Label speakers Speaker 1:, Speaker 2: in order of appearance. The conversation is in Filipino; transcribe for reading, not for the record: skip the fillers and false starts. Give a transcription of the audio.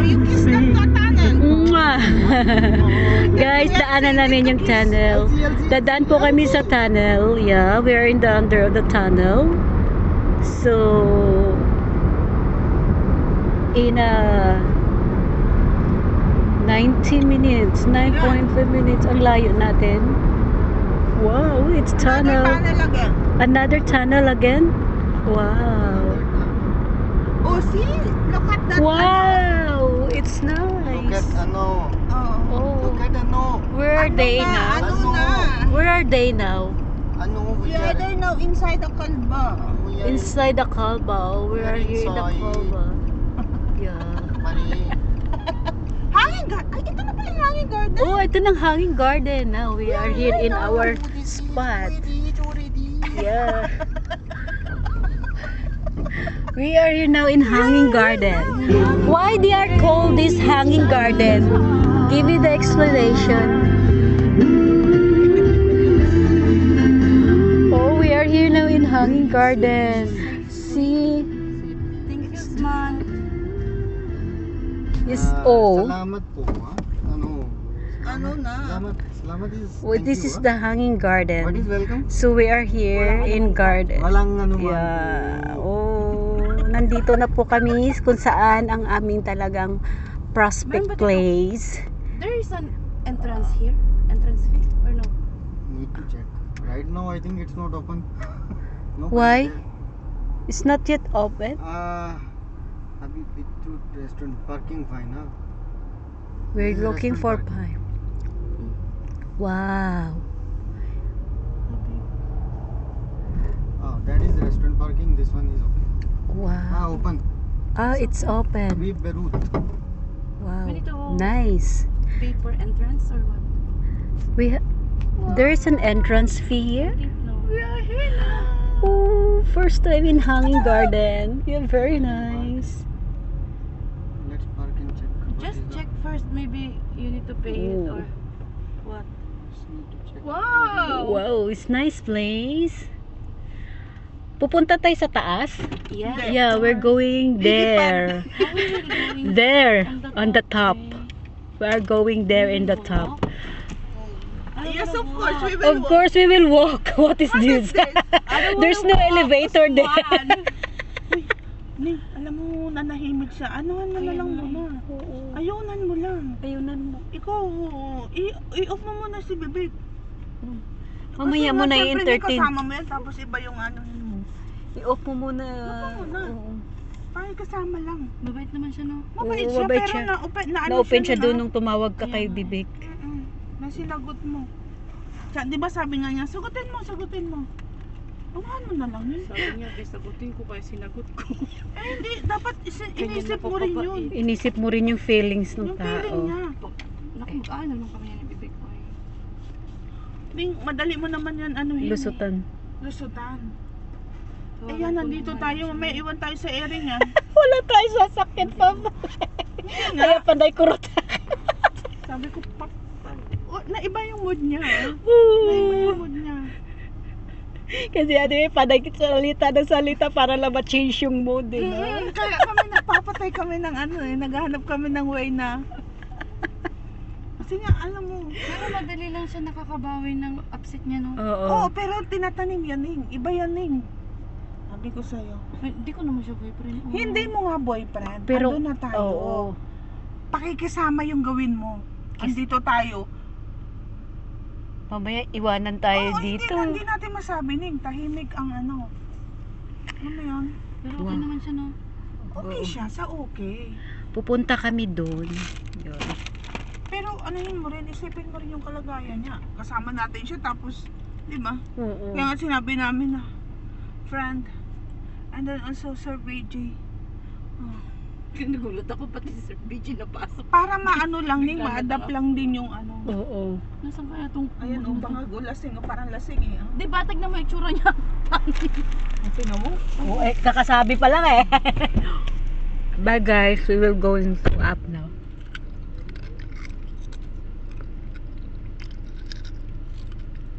Speaker 1: you kiss the tunnel.
Speaker 2: Mwah! Guys, daanan namin yung tunnel. Dadaan po kami sa tunnel. Yeah, we are in the under of the tunnel. So, in 90 minutes, 9.5 minutes, ang layo natin. Wow, it's tunnel. Another tunnel again? Wow.
Speaker 1: Oh, see? Look at that.
Speaker 2: Wow, it's nice.
Speaker 3: Look at ano.
Speaker 2: Oh.
Speaker 3: Look at ano.
Speaker 2: Where are they now?
Speaker 1: Ano na?
Speaker 2: Where are they now?
Speaker 3: Ano
Speaker 1: We are there now inside the kalba.
Speaker 2: Inside the Kalba. We
Speaker 3: We
Speaker 2: are
Speaker 3: are
Speaker 2: here in the
Speaker 3: inside.
Speaker 2: Kalba. Yeah.
Speaker 3: Mali.
Speaker 1: Hanging garden. Ay, ito na pala yung hanging garden.
Speaker 2: Oh, ito ng hanging garden. Now we are here in our
Speaker 3: It's
Speaker 2: spot.
Speaker 3: already.
Speaker 2: Yeah. We are here now in hanging garden. Why they are called this hanging garden? Give me the explanation. Oh, we are here now in hanging garden. See?
Speaker 1: Thank you, man.
Speaker 2: Yes. Oh.
Speaker 3: Salamat po. Ano?
Speaker 1: Ano na?
Speaker 3: Salamat is.
Speaker 2: Oh,
Speaker 3: thank
Speaker 2: this
Speaker 3: you,
Speaker 2: is the hanging
Speaker 3: What is
Speaker 2: garden.
Speaker 3: welcome?
Speaker 2: So we are here in garden.
Speaker 3: Walang ano man.
Speaker 2: Yeah. Oh, nandito na po kami kung saan ang aming talagang prospect place.
Speaker 4: There is an entrance here? Entrance fee? Or no?
Speaker 3: Need to check. Right now I think it's not open. No.
Speaker 2: Why? It's not yet open.
Speaker 3: Abhi to restaurant parking fine, huh?
Speaker 2: We're
Speaker 3: This is
Speaker 2: looking for
Speaker 3: restaurant
Speaker 2: pie. Wow.
Speaker 3: Oh, that is restaurant parking. This one is okay.
Speaker 2: Wow.
Speaker 3: Open.
Speaker 2: Ah, it's open.
Speaker 3: Abhi Beirut.
Speaker 2: Wow.
Speaker 4: We need to
Speaker 2: Nice.
Speaker 4: pay for entrance or what?
Speaker 2: There is an entrance fee here.
Speaker 4: I think no.
Speaker 1: We are here now.
Speaker 2: Oh, first time in hanging garden. Yeah, very nice.
Speaker 3: Let's park and check. What
Speaker 4: Just
Speaker 3: is the-
Speaker 4: check first. Maybe you need to pay it
Speaker 2: Oh.
Speaker 4: or what?
Speaker 3: Just need to check.
Speaker 1: Wow.
Speaker 2: Wow, it's nice place. Pupunta tayo sa taas?
Speaker 4: Yeah.
Speaker 2: Yeah, we're going there.
Speaker 4: How are we going?
Speaker 2: There, on the top.
Speaker 4: Okay.
Speaker 2: We are going there in the top.
Speaker 1: Yes, of course. We will
Speaker 2: Of course, we will walk. What is this? There's no elevator there.
Speaker 1: Ning, alam mo, nanahimik siya. Anuhan mo na lang muna. Ayunan mo lang.
Speaker 2: Ayunan mo.
Speaker 1: Ikaw, i-off mo muna si Bibig.
Speaker 2: Mamaya mo na i-entertain.
Speaker 1: Kasama mo yan, tapos iba yung ano mo.
Speaker 2: I-off mo muna.
Speaker 1: Off mo muna.
Speaker 2: Oo.
Speaker 1: Parang kasama lang.
Speaker 4: Mabait naman siya, no?
Speaker 1: Mabait
Speaker 2: Oo,
Speaker 1: siya,
Speaker 2: mabait
Speaker 1: pero
Speaker 2: siya.
Speaker 1: na-open
Speaker 2: siya doon nung tumawag ka kay
Speaker 4: Yeah.
Speaker 2: Bibig.
Speaker 1: Na sinagot mo. Siya, di ba sabi nga niya, sagutin mo. Unahan mo na lang yun.
Speaker 4: Sabi niya, sagutin ko kaya sinagot ko.
Speaker 1: Hindi, dapat inisip mo rin yun.
Speaker 2: Inisip mo rin yung feelings ng
Speaker 1: Yung feeling
Speaker 2: tao.
Speaker 1: niya.
Speaker 4: Naku, mag-aano lang kami yan ibibig ko eh.
Speaker 1: Ning, madali mo naman yan, ano yun.
Speaker 2: Lusutan.
Speaker 1: Lusutan.
Speaker 4: Tawagan
Speaker 1: Ayan,
Speaker 4: ko
Speaker 1: nandito
Speaker 4: naman
Speaker 1: tayo.
Speaker 4: siya.
Speaker 1: May iwan tayo sa area niya.
Speaker 2: Wala tayo sasakyan pa. Kaya panday kurot.
Speaker 1: Sabi ko, naiba yung mood niya. Naiba yung mood niya.
Speaker 2: Kasi ano eh, panday salita ng salita para lang ma-change yung mood eh. No?
Speaker 1: Kaya kami nagpapatay kami ng ano eh. Naghahanap kami ng way na. Kasi nga, alam mo.
Speaker 4: Pero madali lang siya nakakabawi ng upset niya, no?
Speaker 2: Oo.
Speaker 1: Oo, pero tinatanim yan Ning. Iba yan Ning. Sabi ko sa'yo.
Speaker 4: Hindi ko naman siya boyfriend. Oo.
Speaker 1: Hindi mo nga boyfriend.
Speaker 2: Pero,
Speaker 1: Andun na tayo.
Speaker 2: oo.
Speaker 1: Pakikisama yung gawin mo. Andito tayo.
Speaker 2: Mamaya iwanan tayo
Speaker 1: Oo,
Speaker 2: dito.
Speaker 1: Hindi natin masabi Ning. Tahimik ang ano. Ano yun?
Speaker 4: Pero okay
Speaker 2: Wow.
Speaker 4: naman siya, no?
Speaker 1: Okay
Speaker 2: Oo.
Speaker 1: siya, sa okay.
Speaker 2: Pupunta kami doon. Yun.
Speaker 1: Pero ano yun mo rin, isipin mo rin yung kalagayan niya. Kasama natin siya tapos, di ba?
Speaker 2: Oo.
Speaker 1: Kaya nga sinabi namin na, friend, and then also Sir BJ. Oh.
Speaker 4: Nagulat ako pati si Sir BJ napasok.
Speaker 1: Para maano lang Ning, ma-adapt lang din yung ano.
Speaker 2: Oo.
Speaker 4: Nasaan kaya itong...
Speaker 1: Ayan, oh, baka gulasing, parang lasing eh. Oh.
Speaker 4: Di, batag na may itsura niya.
Speaker 1: Tingnan mo?
Speaker 2: Oh, eh, kakasabi pa lang eh. Bye guys, we will go up now.